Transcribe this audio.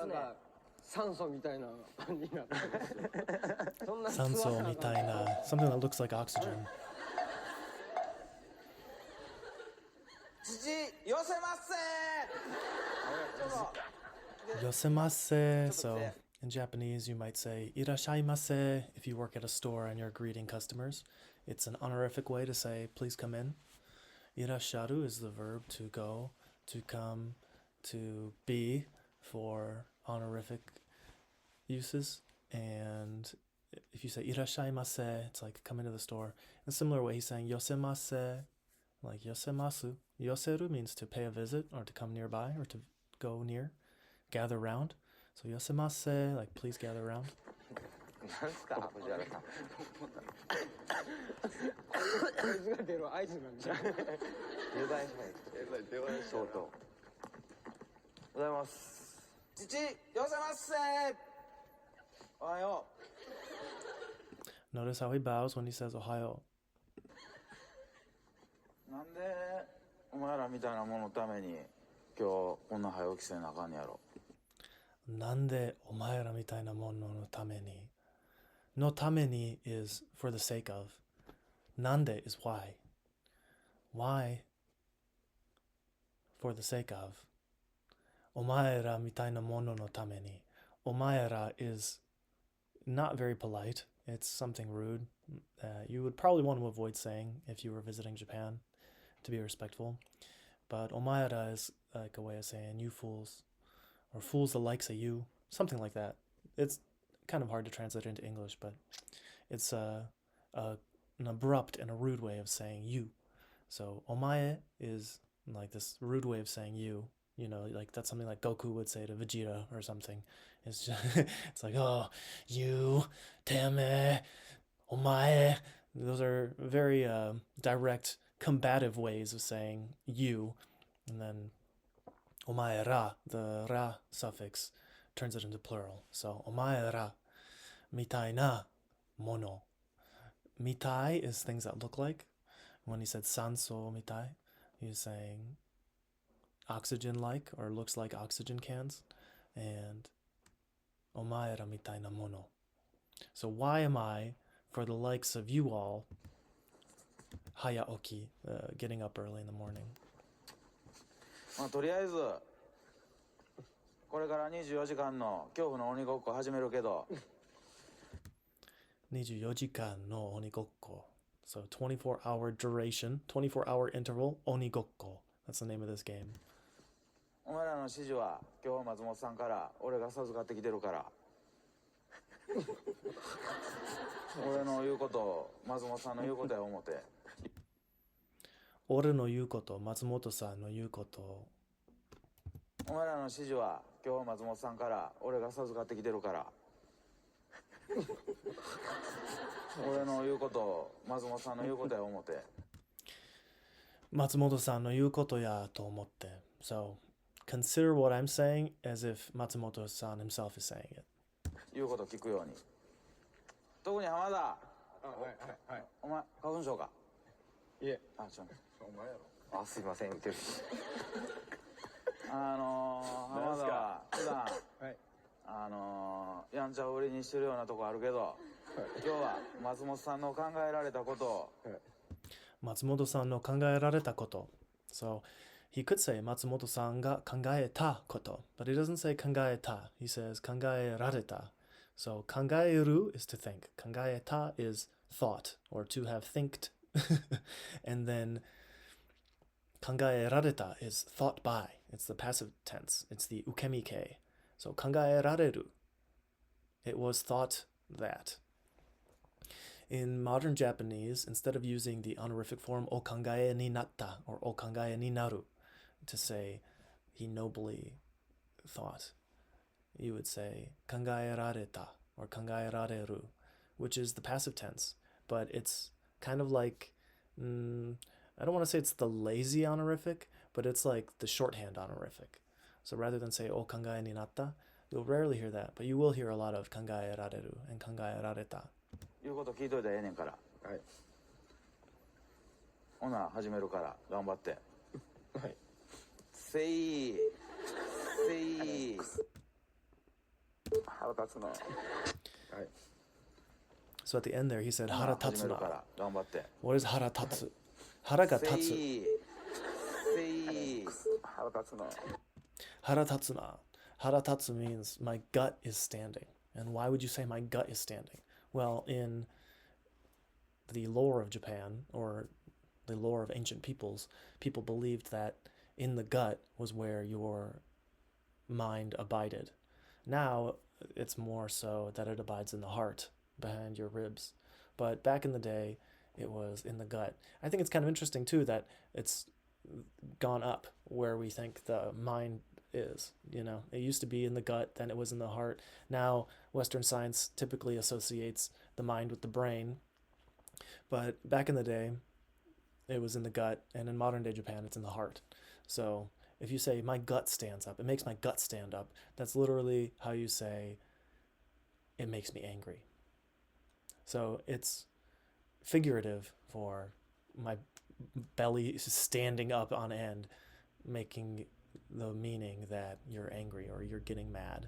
ね。酸素みたいな感じになってるんですよ。そんな酸素みたいな something that looks like oxygen. 土寄せますせー。Yosemase. So in Japanese, you might say irashaimase if you work at a store and you're greeting customers. It's an honorific way to say please come in. Irasharu is the verb to go, to come, to be for honorific uses. And if you say irashaimase, it's like come into the store. In a similar way, he's saying yosemase, like yosemasu. Yoseru means to pay a visit or to come nearby or to go near, gather round. So yosemase, like please gather round. 何すか藤原さん。水が出る合図なんじゃない。油断しない。相当。ございます。土寄せますせー。おはよ Notice how he bows when he says Ohayo. う。なんでお前らみたいなもののために今日こんな早起きせなあかんねやろ。なんでお前らみたいなもののために No tameni is for the sake of. Nande is why. Why? For the sake of. Omaera mitaina mono no tameni. Omaera is not very polite. It's something rude that you would probably want to avoid saying if you were visiting Japan to be respectful. But omaera is like a way of saying you fools, or fools the likes of you, something like that. It's kind of hard to translate into English, but it's an abrupt and a rude way of saying you. So omae is like this rude way of saying you. You know, like that's something like Goku would say to Vegeta or something. It's just it's like, oh, you, teme, omae. Those are very direct, combative ways of saying you. And then omaera, the ra suffix, turns it into plural. So omaera mitai na mono. Mitai is things that look like. When he said sanso mitai, he was saying oxygen-like or looks like oxygen cans. And omaera mitai na mono. So why am I, for the likes of you all, hayaoki, getting up early in the morning? まあとりあえずこれから24時間の恐怖の鬼ごっこ始めるけど。24時間の鬼ごっこ. So 24-hour duration, 24-hour interval, onigokko. That's the name of this game. お前らの指示は今日松本さんから俺が授かってきてるから。俺の言うことを松本さんの言うことや思って。俺の言うこと、松本さんの言うこと。お前らの指示は今日松本さんから俺が授かってきてるから。俺の言うことを松本さんの言うことや思って。松本さんの言うことやと思って。So, consider what I'm saying as if Matsumoto-san himself is saying it. 言うこと聞くように。特に浜田。はいはいはい。お前花粉症か。いえ。あ、ちょっと。お前やろ。あ、すいません、言ってる。浜田は普段、はい、やんちゃを売りにしてるようなとこあるけど、はい、今日は松本さんの考えられたことを、はい、松本さんの考えられたこと。So he could say 松本さんが考えたこと but he doesn't say 考えた he says 考えられた so 考える is to think 考えた is thought or to have thinked and then 考えられた is thought by it's the passive tense it's the ukemi kei so 考えられる it was thought that in modern Japanese, instead of using the honorific form o kangae ni natta or o kangae ni naru to say he nobly thought, you would say kangaerareta or kangaerareru, which is the passive tense, but it's kind of like, I don't want to say it's the lazy honorific, but it's like the shorthand honorific. So rather than say o kangae ni natta, you'll rarely hear that, but you will hear a lot of kangaerareru and kangaerareta. 言うこと聞いといたらええねんから。はい。ほな始めるから頑張って。はい。せい。せい。腹立つな。はい。 So at the end there, he said, 始めるか haratatsu ら頑張って。 What is haratatsu? Haraga tatsu. せい。腹立つな。 Haratatsuna. Haratatsu means my gut is standing. And why would you say my gut is standing? Well, in the lore of Japan, or the lore of ancient peoples, people believed that in the gut was where your mind abided. Now, it's more so that it abides in the heart, behind your ribs. But back in the day, it was in the gut. I think it's kind of interesting, too, that it's gone up where we think the mind is. You know, it used to be in the gut, then it was in the heart. Now, Western science typically associates the mind with the brain. But back in the day, it was in the gut, and in modern day Japan, it's in the heart. So if you say, my gut stands up, it makes my gut stand up, that's literally how you say, it makes me angry. So it's figurative for my belly standing up on end, making the meaning that you're angry or you're getting mad.